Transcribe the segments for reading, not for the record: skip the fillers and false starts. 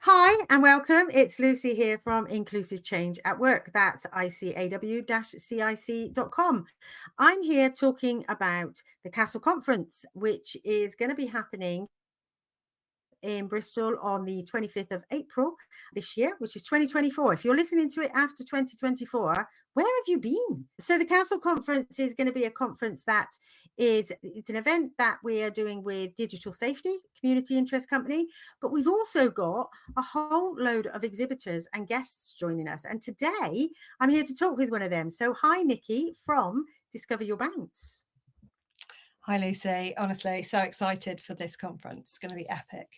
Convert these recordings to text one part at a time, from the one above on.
Hi and welcome. It's Lucy here from Inclusive Change at Work. That's icaw-cic.com. I'm here talking about the Castle Conference, which is going to be happening in Bristol on the 25th of April this year, which is 2024. If you're listening to it after 2024, where have you been? So the Council Conference is going to be a conference it's an event that we are doing with Digital Safety, community interest company, but we've also got a whole load of exhibitors and guests joining us. And today I'm here to talk with one of them. So hi, Nicky from Discover Your Bounce. Hi, Lucy. Honestly, so excited for this conference. It's going to be epic.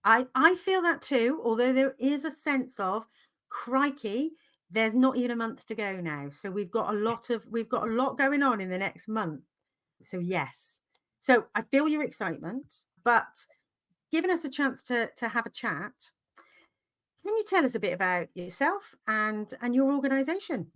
I feel that too, although there is a sense of crikey, there's not even a month to go now. So we've got a lot going on in the next month. So yes. So I feel your excitement, but giving us a chance to have a chat, can you tell us a bit about yourself and your organization?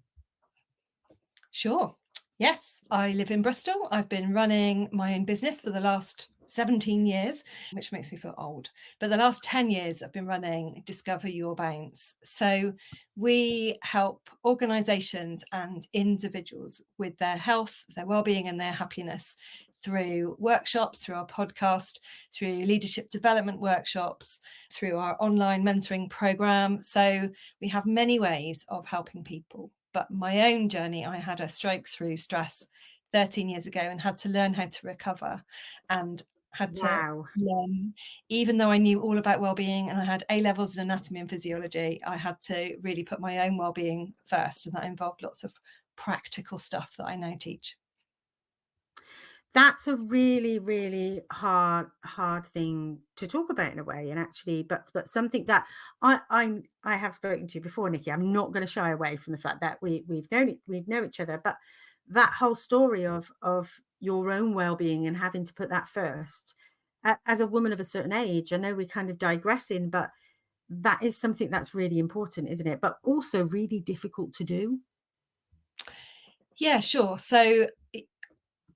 Sure. Yes, I live in Bristol. I've been running my own business for the last 17 years, which makes me feel old. But the last 10 years, I've been running Discover Your Bounce. So we help organizations and individuals with their health, their well-being, and their happiness through workshops, through our podcast, through leadership development workshops, through our online mentoring program. So we have many ways of helping people. But my own journey, I had a stroke through stress 13 years ago and had to learn how to recover and had to Wow. learn, even though I knew all about well-being and I had A levels in anatomy and physiology, I had to really put my own well-being first. And that involved lots of practical stuff that I now teach. That's a really, really hard thing to talk about in a way, and actually, but something that I have spoken to you before, Nicky. I'm not going to shy away from the fact that we've known each other, but that whole story of your own well-being and having to put that first, as a woman of a certain age. I know we're kind of digressing, but that is something that's really important, isn't it? But also really difficult to do. Yeah, sure. So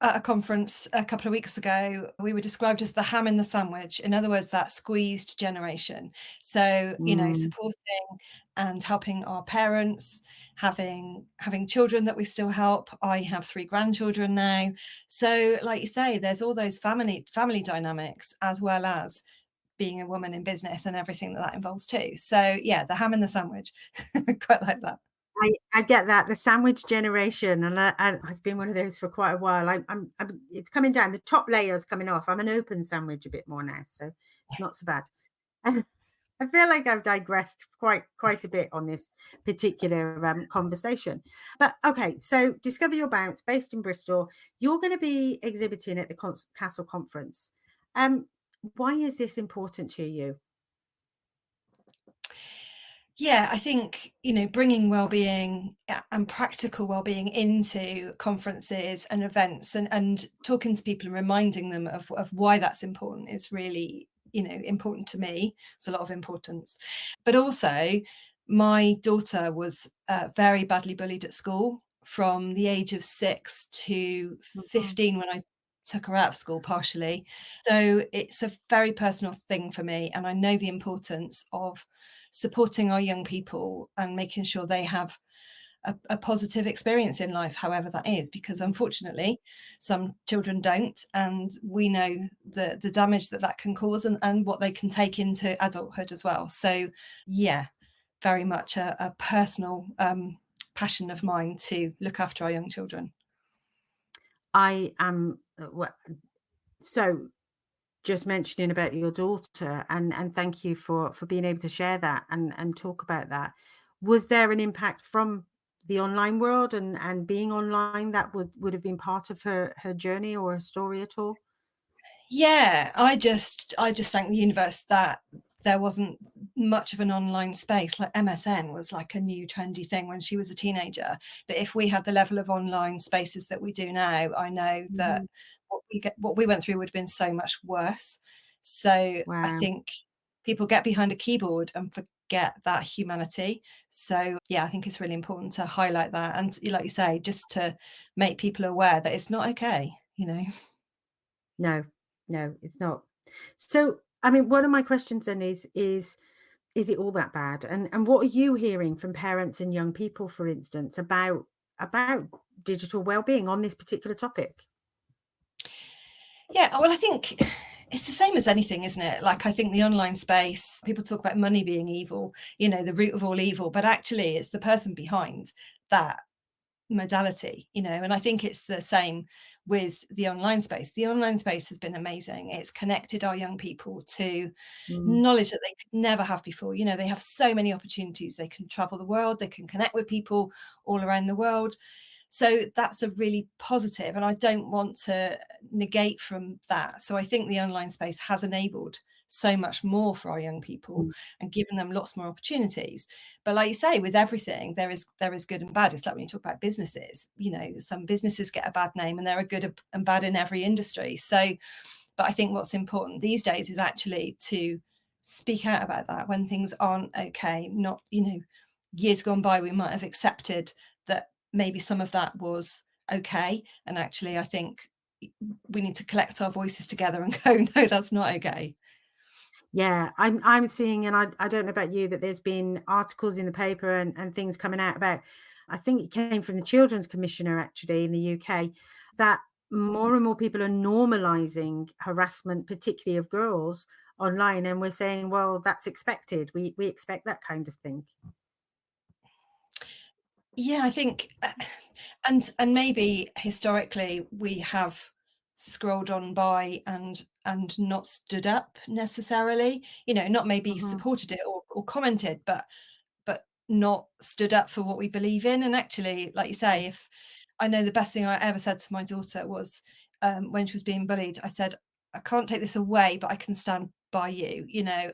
at a conference a couple of weeks ago, we were described as the ham in the sandwich. In other words, that squeezed generation. So, Mm. supporting and helping our parents, having children that we still help. I have 3 grandchildren now. So, like you say, there's all those family dynamics as well as being a woman in business and everything that involves too. So, yeah, the ham in the sandwich. Quite like that. I get that, the sandwich generation, and I've been one of those for quite a while. It's coming down, the top layer's coming off. I'm an open sandwich a bit more now, so it's not so bad. I feel like I've digressed quite a bit on this particular conversation. But okay, so Discover Your Bounce, based in Bristol, you're going to be exhibiting at the Castle Conference. Um, why is this important to you? Yeah, I think, bringing well-being and practical well-being into conferences and events and talking to people and reminding them of why that's important is really, important to me. It's a lot of importance. But also, my daughter was very badly bullied at school from the age of 6 to Oh, God. 15 when I took her out of school partially. So it's a very personal thing for me. And I know the importance of supporting our young people and making sure they have a positive experience in life, however that is, because unfortunately some children don't, and we know the damage that can cause and what they can take into adulthood as well. So yeah, very much a personal passion of mine to look after our young children. I am so just mentioning about your daughter, and thank you for being able to share that and talk about that. Was there an impact from the online world and being online that would have been part of her journey or her story at all? Yeah, I just thank the universe that there wasn't much of an online space. Like MSN was like a new trendy thing when she was a teenager. But if we had the level of online spaces that we do now, I know that Mhm. what we went through would have been so much worse. So I Wow. think people get behind a keyboard and forget that humanity. So yeah, I think it's really important to highlight that. And like you say, just to make people aware that it's not okay. No, no, it's not. So I mean, one of my questions then is it all that bad? And what are you hearing from parents and young people, for instance, about digital well-being on this particular topic? Yeah, well, I think it's the same as anything, isn't it? Like, I think the online space, people talk about money being evil, the root of all evil, but actually it's the person behind that modality, and I think it's the same with the online space. The online space has been amazing. It's connected our young people to Mm, knowledge that they could never have before. They have so many opportunities. They can travel the world, they can connect with people all around the world. So that's a really positive, and I don't want to negate from that. So I think the online space has enabled so much more for our young people mm, and given them lots more opportunities. But like you say, with everything, there is good and bad. It's like when you talk about businesses, some businesses get a bad name, and there are good and bad in every industry. So, but I think what's important these days is actually to speak out about that when things aren't okay. Not, years gone by, we might have accepted that maybe some of that was okay. And actually, I think we need to collect our voices together and go, no, that's not okay. yeah, I'm seeing, and I don't know about you, that there's been articles in the paper and things coming out about, I think it came from the Children's Commissioner actually in the UK, that more and more people are normalizing harassment, particularly of girls online, and we're saying, well, that's expected. We expect that kind of thing. Yeah, I think, and maybe historically we have scrolled on by and not stood up necessarily, not maybe Mhm, supported it or commented, but not stood up for what we believe in. And actually, like you mm, say, if I know the best thing I ever said to my daughter was, when she was being bullied, I said, I can't take this away, but I can stand by you.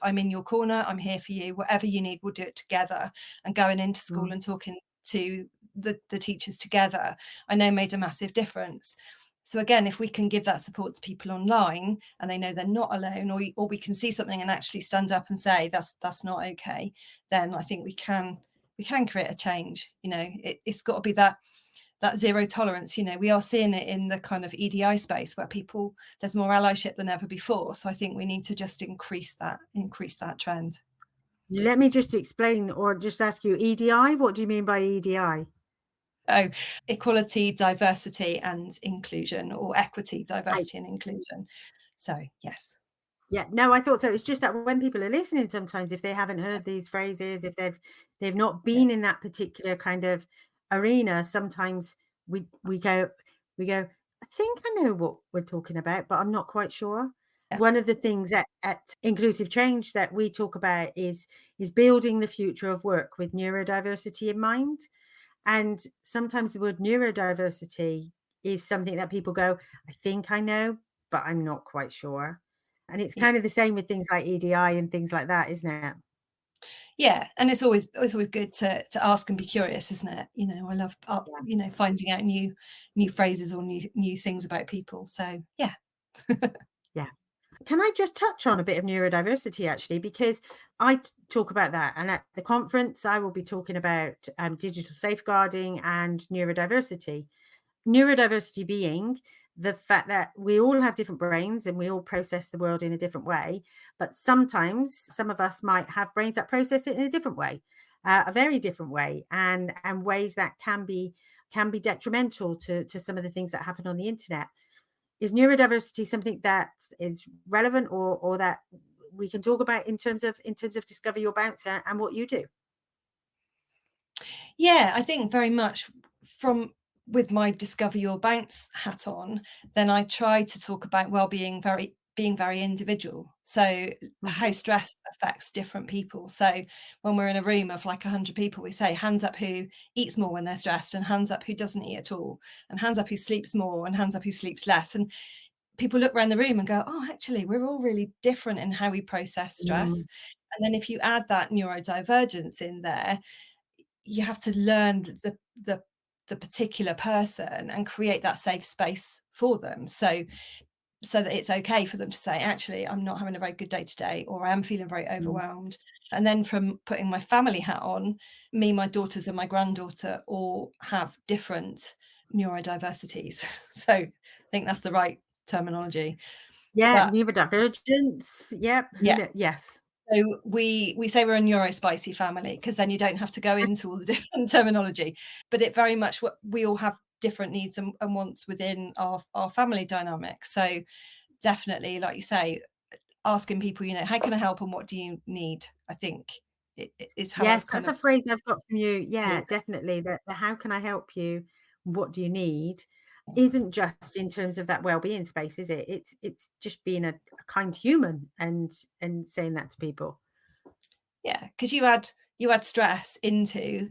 I'm in your corner. I'm here for you. Whatever you need, we'll do it together. And going into school mm. and talking to the teachers together, I know made a massive difference. So again, if we can give that support to people online and they know they're not alone, or we can see something and actually stand up and say that's not okay, then I think we can create a change. It's got to be that zero tolerance. We are seeing it in the kind of EDI space where there's more allyship than ever before. So I think we need to just increase that trend. Let me just explain or just ask you, EDI, what do you mean by EDI? Oh, equality, diversity and inclusion, or equity, diversity and inclusion. So yes. Yeah, no, I thought so. It's just that when people are listening, sometimes if they haven't heard these phrases, if they've not Yeah. been in that particular kind of arena, sometimes we go, I think I know what we're talking about, but I'm not quite sure. Yeah. One of the things at Inclusive Change that we talk about is building the future of work with neurodiversity in mind. And sometimes the word neurodiversity is something that people go, I think I know, but I'm not quite sure. And it's Yeah. kind of the same with things like EDI and things like that, isn't it? Yeah, and it's always good to ask and be curious, isn't it? I love Yeah, finding out new phrases or new things about people. So yeah. yeah. Can I just touch on a bit of neurodiversity actually? Because I talk about that. And at the conference, I will be talking about digital safeguarding and neurodiversity. Neurodiversity being the fact that we all have different brains and we all process the world in a different way, but sometimes some of us might have brains that process it in a different way, a very different way, and ways that can be detrimental to some of the things that happen on the internet. Is neurodiversity something that is relevant or that we can talk about in terms of Discover Your Bounce and what you do? Yeah, I think very much from with my Discover Your Bounce hat on, then I try to talk about well-being being very individual. So how Hmm. stress affects different people. So when we're in a room of like 100 people, we say hands up who eats more when they're stressed, and hands up who doesn't eat at all, and hands up who sleeps more, and hands up who sleeps less. And people look around the room and go, oh, actually, we're all really different in how we process stress. Mm, And then if you add that neurodivergence in there, you have to learn the particular person and create that safe space for them, so that it's okay for them to say, actually, I'm not having a very good day today, or I am feeling very mm, overwhelmed. And then from putting my family hat on, me, my daughters and my granddaughter all have different neurodiversities. So I think that's the right terminology. Yeah, But neurodivergence. Yep. Who yeah, know? Yes. so we say we're a neurospicy family because then you don't have to go into all the different terminology. But it very much what we all have different needs and wants within our family dynamic. So definitely, like you say, asking people, how can I help and what do you need? I think is how I've Yes, kind that's a of phrase I've got from you. Yeah, seen definitely. The "How can I help you? What do you need?" it. isn't just in terms of that well-being space, is it? It's just being a kind human and saying that to people. Yeah, because you add stress into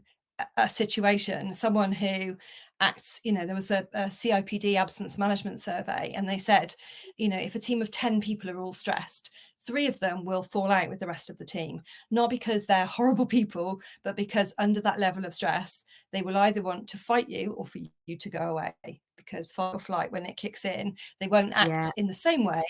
a situation. Someone who acts, there was a CIPD absence management survey, and they said, if a team of 10 people are all stressed, 3 of them will fall out with the rest of the team, not because they're horrible people, but because under that level of stress, they will either want to fight you or for you to go away. Because fight or flight, when it kicks in, they won't Yeah, act in the same way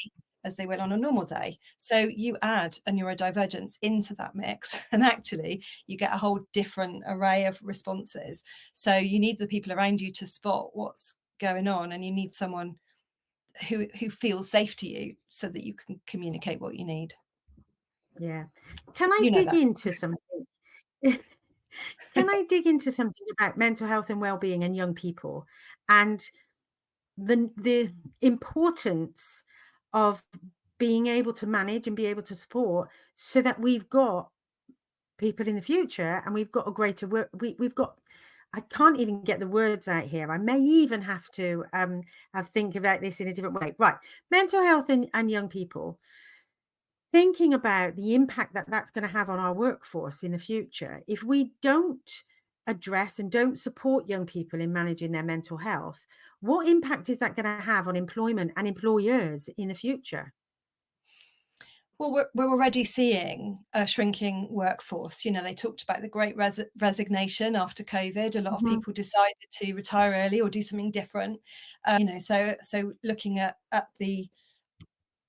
as they will on a normal day. So you add a neurodivergence into that mix, and actually you get a whole different array of responses. So you need the people around you to spot what's going on, and you need someone who feels safe to you so that you can communicate what you need. yeah. Can I You know dig that. into something? Can I dig into something about mental health and well-being and young people and the importance of being able to manage and be able to support so that we've got people in the future and we've got a greater work we've got I can't even get the words out here. I may even have to have think about this in a different way. Right. Mental health and young people. Thinking about the impact that that's going to have on our workforce in the future. If we don't address and don't support young people in managing their mental health, what impact is that going to have on employment and employers in the future? Well, we're already seeing a shrinking workforce. They talked about the great resignation after COVID. A lot of Mhm. people decided to retire early or do something different. So looking at the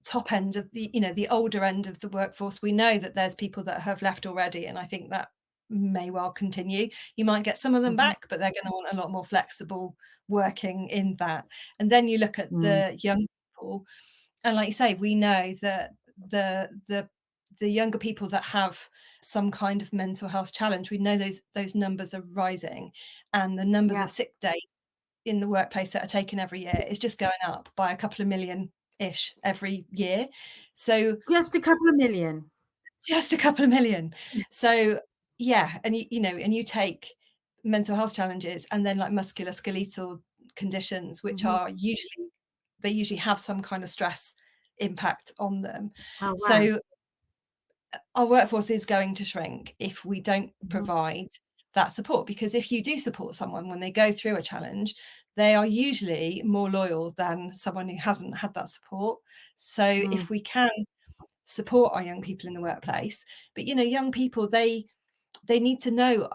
top end of the older end of the workforce, we know that there's people that have left already, and I think that may well continue. You might get some of them Mhm. back, but they're going to want a lot more flexible working in that. And then you look at Mm. the young people, and like you say, we know that the younger people that have some kind of mental health challenge, we know those numbers are rising, and the numbers Yeah. of sick days in the workplace that are taken every year is just going up by a couple of million ish every year. So Just a couple of million. just a couple of million. So yeah, and you take mental health challenges and then like musculoskeletal conditions, which Mhm. are usually have some kind of stress impact on them. Oh, wow. So our workforce is going to shrink if we don't Mhm. provide that support, because if you do support someone when they go through a challenge, they are usually more loyal than someone who hasn't had that support. So Mm. if we can support our young people in the workplace, but young people, they need to know.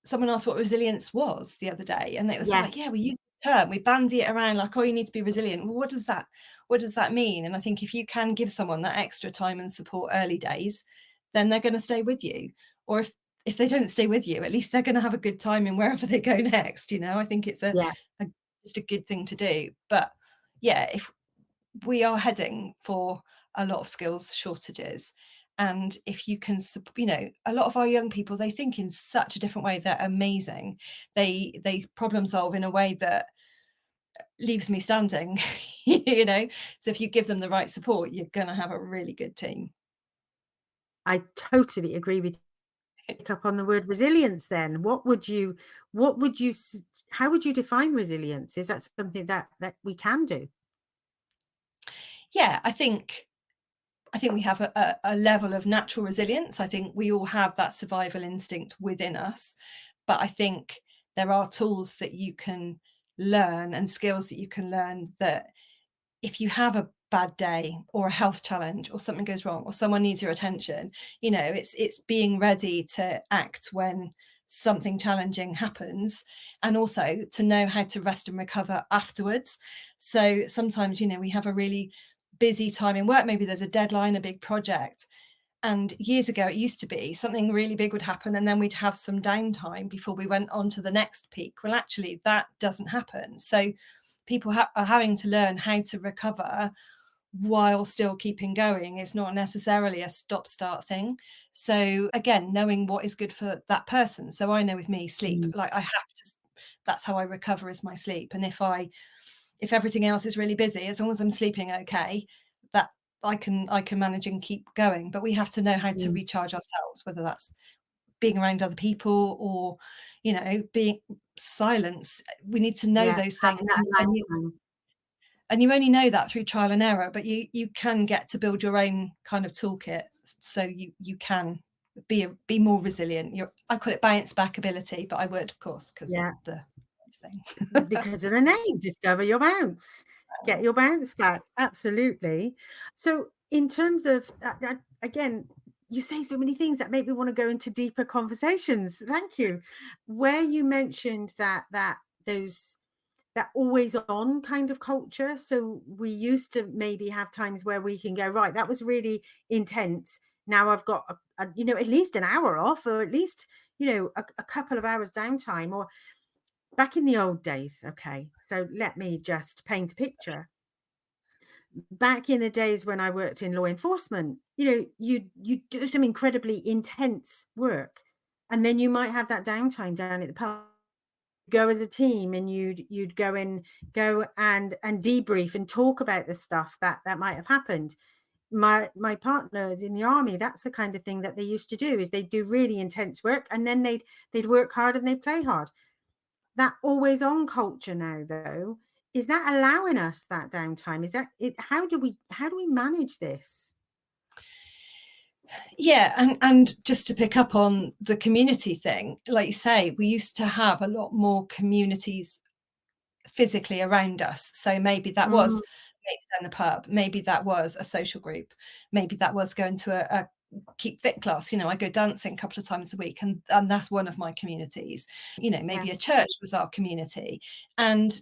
Someone asked what resilience was the other day, and it was like, yeah, Yes. we use the term, we bandy it around like, oh, you need to be resilient. Well, what does that mean? And I think if you can give someone that extra time and support early days, then they're going to stay with you. Or if they don't stay with you, at least they're going to have a good time in wherever they go next. I think it's Yeah. a just a good thing to do. But yeah, if we are heading for a lot of skills shortages, and if you can a lot of our young people, they think in such a different way. They're amazing. They problem solve in a way that leaves me standing. So if you give them the right support, you're going to have a really good team. I totally agree with pick up on the word resilience then. What would you how would you define resilience? Is that something that we can do? Yeah, I think we have a level of natural resilience. I think we all have that survival instinct within us. But I think there are tools that you can learn and skills that you can learn, that if you have a bad day or a health challenge or something goes wrong or someone needs your attention, it's being ready to act when something challenging happens, and also to know how to rest and recover afterwards. So sometimes, we have a really busy time in work, maybe there's a deadline, a big project, and years ago, it used to be something really big would happen and then we'd have some downtime before we went on to the next peak. Well, actually, that doesn't happen. So people are having to learn how to recover while still keeping going is not necessarily a stop-start thing. So again, knowing what is good for that person. So I know with me, sleep, Mm. like I have to, that's how I recover, is my sleep. And if everything else is really busy, as long as I'm sleeping okay, that I can manage and keep going. But we have to know how to Mm. recharge ourselves, whether that's being around other people or, being silence. We need to know Yeah, those having things. that And you downtime. and you only know that through trial and error, but you can get to build your own kind of toolkit, so you can be more resilient. I call it bounce back ability, but I would, of course, because of Yeah, the thing. because of the name, discover your bounce, get your bounce back. Absolutely. So, in terms of again, you say so many things that make me want to go into deeper conversations. Thank you. Where you mentioned that those that always on kind of culture. So we used to maybe have times where we can go, right, that was really intense. Now I've got at least an hour off, or at least a couple of hours downtime. Or back in the old days, okay, so let me just paint a picture. Back in the days when I worked in law enforcement, you do some incredibly intense work, and then you might have that downtime down at the pub, go as a team, and you'd go and debrief and talk about the stuff that might have happened. My partner is in the army. That's the kind of thing that they used to do, is they'd do really intense work, and then they'd work hard and they'd play hard. That always on culture now, though, is that allowing us that downtime? Is that it? How do we manage this? Yeah, and just to pick up on the community thing, like you say, we used to have a lot more communities physically around us. So maybe that was Mm, mates down the pub, maybe that was a social group, maybe that was going to a keep fit class. I go dancing a couple of times a week, and that's one of my communities. Maybe a yes. church was our community. And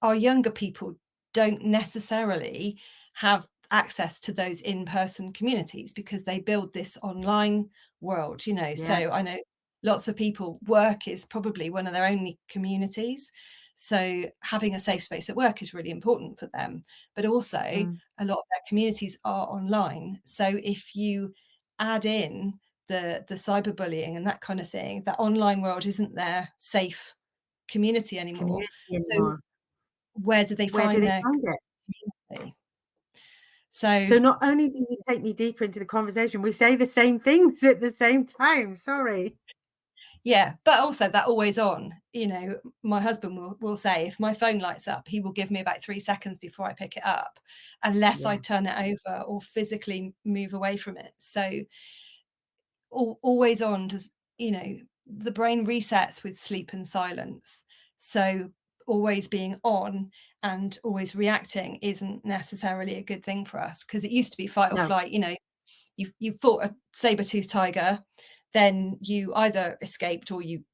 our younger people don't necessarily have access to those in-person communities because they build this online world. So Yeah. I know lots of people, work is probably one of their only communities. So having a safe space at work is really important for them. But also, Mm, a lot of their communities are online. So if you add in the cyberbullying and that kind of thing, that online world isn't their safe community anymore. community So anymore. where do they Where do find they their find it? community? So So not only do you take me deeper into the conversation, we say the same things at the same time. Sorry. yeah, but also that always on. My husband will say, if my phone lights up, he will give me about 3 seconds before I pick it up, unless I Yeah. turn it over or physically move away from it. So always on does, the brain resets with sleep and silence. So always being on and always reacting isn't necessarily a good thing for us, because it used to be fight or No. flight. You fought a saber-toothed tiger, then you either escaped or you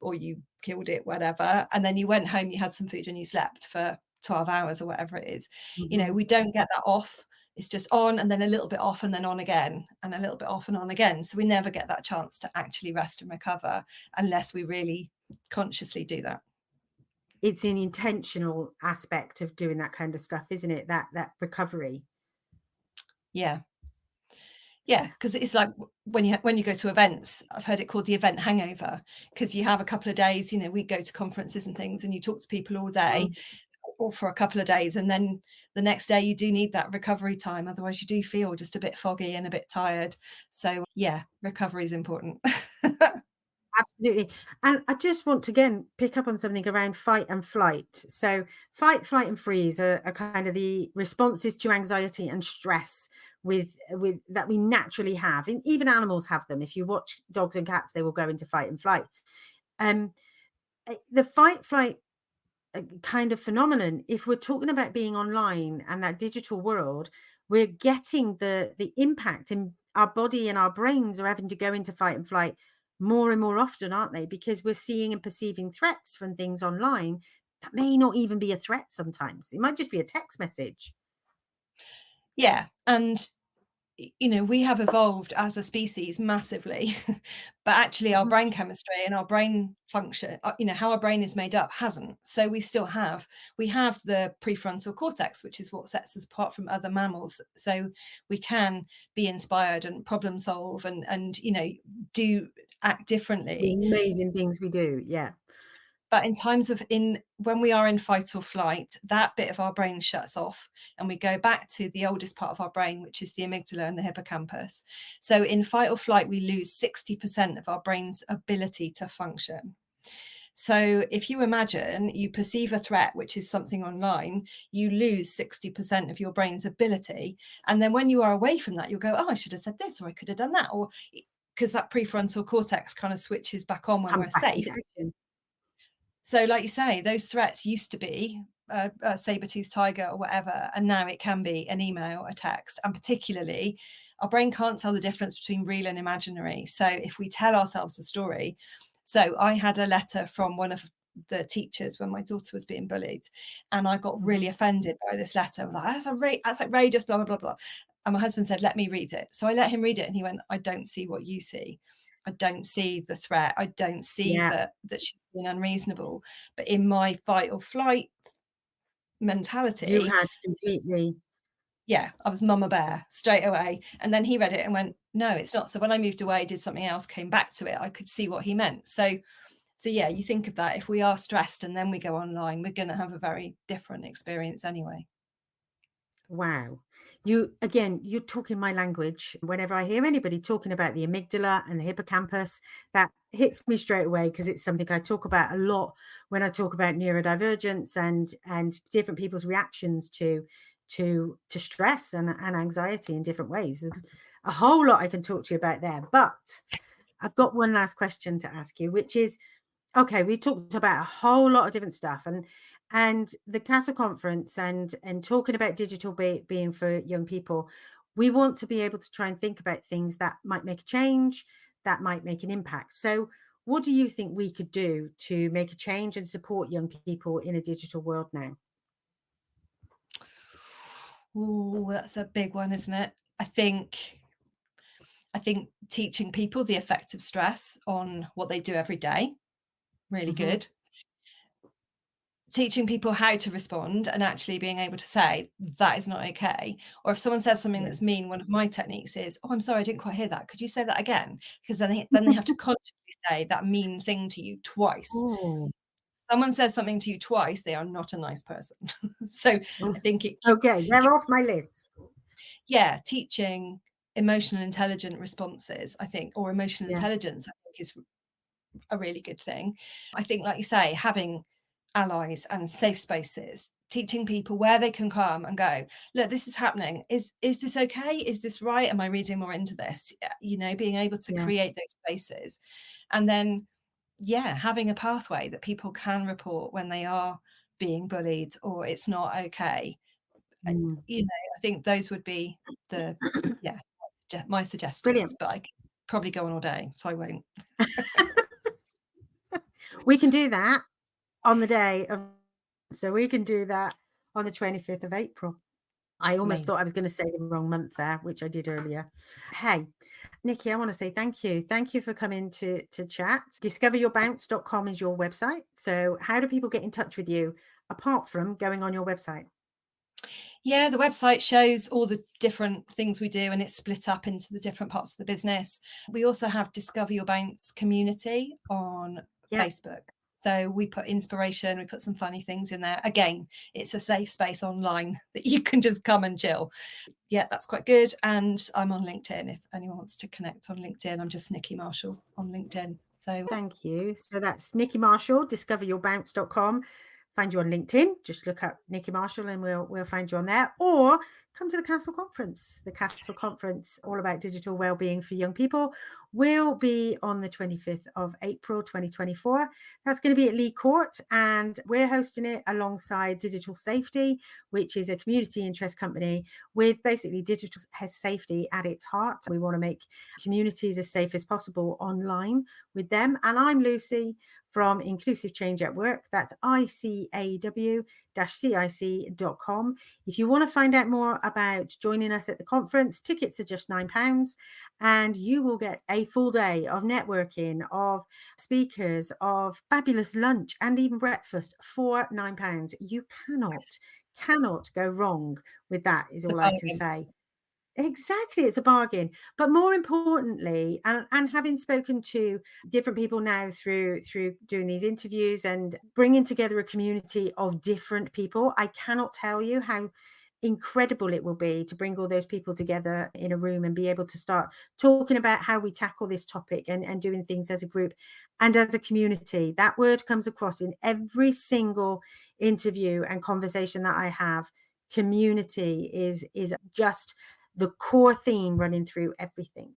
killed it, whatever, and then you went home, you had some food, and you slept for 12 hours or whatever it is. Mhm. We don't get that off. It's just on and then a little bit off and then on again and a little bit off and on again. So we never get that chance to actually rest and recover unless we really consciously do that. It's an intentional aspect of doing that kind of stuff, isn't it? That recovery. Yeah. Yeah, because it's like when you go to events, I've heard it called the event hangover, because you have a couple of days, we go to conferences and things, and you talk to people all day Mm. or for a couple of days, and then the next day you do need that recovery time. Otherwise, you do feel just a bit foggy and a bit tired. So yeah, recovery is important. Absolutely. And I just want to again pick up on something around fight and flight. So fight, flight, and freeze are kind of the responses to anxiety and stress with that we naturally have. And even animals have them. If you watch dogs and cats, they will go into fight and flight. Um, the fight flight kind of phenomenon, if we're talking about being online and that digital world, we're getting the impact, and our body and our brains are having to go into fight and flight more and more often, aren't they? Because we're seeing and perceiving threats from things online that may not even be a threat. Sometimes it might just be a text message. Yeah, and we have evolved as a species massively, but actually our Mhm. brain chemistry and our brain function, how our brain is made up hasn't. So we have the prefrontal cortex, which is what sets us apart from other mammals. So we can be inspired and problem solve and do act The differently. amazing things we do. Yeah. But in times of in when we are in fight or flight, that bit of our brain shuts off and we go back to the oldest part of our brain, which is the amygdala and the hippocampus. So in fight or flight, we lose 60% of our brain's ability to function. So if you imagine you perceive a threat, which is something online, you lose 60% of your brain's ability. And then when you are away from that, you'll go, oh, I should have said this, or I could have done that, or because that prefrontal cortex kind of switches back on when Comes we're back into safe. action. So, like you say, those threats used to be a saber-toothed tiger or whatever, and now it can be an email, a text, and particularly, our brain can't tell the difference between real and imaginary. So, if we tell ourselves a story, so I had a letter from one of the teachers when my daughter was being bullied, and I got really Mhm. offended by this letter. I was like, that's outrageous, blah blah blah blah. And my husband said, "Let me read it." So I let him read it, and he went, "I don't see what you see." I don't see the threat. I don't see Yeah. that she's being unreasonable. But in my fight or flight You mentality, had completely. yeah, I was mama bear straight away. And then he read it and went, no, it's not. So when I moved away, did something else, came back to it, I could see what he meant. So yeah, you think of that. If we are stressed and then we go online, we're going to have a very different experience anyway. Wow. You're talking my language. Whenever I hear anybody talking about the amygdala and the hippocampus, that hits me straight away because it's something I talk about a lot when I talk about neurodivergence and different people's reactions to stress and anxiety in different ways. There's a whole lot I can talk to you about there. But I've got one last question to ask you, which is, okay, we talked about a whole lot of different stuff and the Castle conference and talking about digital being for young people. We want to be able to try and think about things that might make a change, that might make an impact. So, what do you think we could do to make a change and support young people in a digital world now? Oh, that's a big one, isn't it? I think teaching people the effect of stress on what they do every day, really Hmm. good. Teaching people how to respond and actually being able to say that is not okay, or if someone says something Yeah. that's mean, one of my techniques is, oh, I'm sorry, I didn't quite hear that, could you say that again? Because then they have to consciously say that mean thing to you twice. Oh, Someone says something to you twice, they are not a nice person. So I think okay. They're off my list. yeah, teaching emotional intelligent responses, I think, or emotional Yeah. intelligence, I think, is a really good thing. I think, like you say, having allies and safe spaces, teaching people where they can come and go, look, this is happening. Is this okay? Is this right? Am I reading more into this? Being able to Yeah. create those spaces. And then, yeah, having a pathway that people can report when they are being bullied or it's not okay. Uh, Mm. I think those would be the, yeah, my Brilliant. suggestions, but I could probably go on all day, so I won't. We can do that on the day of, so we can do that on the 25th of April. I almost Amazing. thought I was going to say the wrong month there, which I did earlier. Hey, Nikki, I want to say thank you. Thank you for coming to chat. Discoveryourbounce.com is your website. So how do people get in touch with you apart from going on your website? Yeah, the website shows all the different things we do and it's split up into the different parts of the business. We also have Discover Your Bounce community on Yeah, Facebook. So we put inspiration, we put some funny things in there. Again, it's a safe space online that you can just come and chill. Yeah, that's quite good. And I'm on LinkedIn if anyone wants to connect on LinkedIn. I'm just Nicky Marshall on LinkedIn. So thank you. So that's Nikki Marshall, discoveryourbounce.com. Find you on LinkedIn. Just look up Nikki Marshall and we'll find you on there. Or come to the Castle Conference. The Castle Conference, all about digital wellbeing for young people, will be on the 25th of April 2024. That's going to be at Lee Court, and we're hosting it alongside Digital Safety, which is a community interest company with basically digital safety at its heart. We want to make communities as safe as possible online with them. And I'm Lucy from Inclusive Change at Work. That's ICAW-CIC.com. If you want to find out more about joining us at the conference, tickets are just £9, and you will get a full day of networking, of speakers, of fabulous lunch, and even breakfast for £9. You cannot go wrong with that, is It's a all I can bargain. say. Exactly, it's a bargain. But more importantly, and having spoken to different people now through doing these interviews and bringing together a community of different people, I cannot tell you how incredible it will be to bring all those people together in a room and be able to start talking about how we tackle this topic and doing things as a group and as a community. That word comes across in every single interview and conversation that I have. Community is just the core theme running through everything.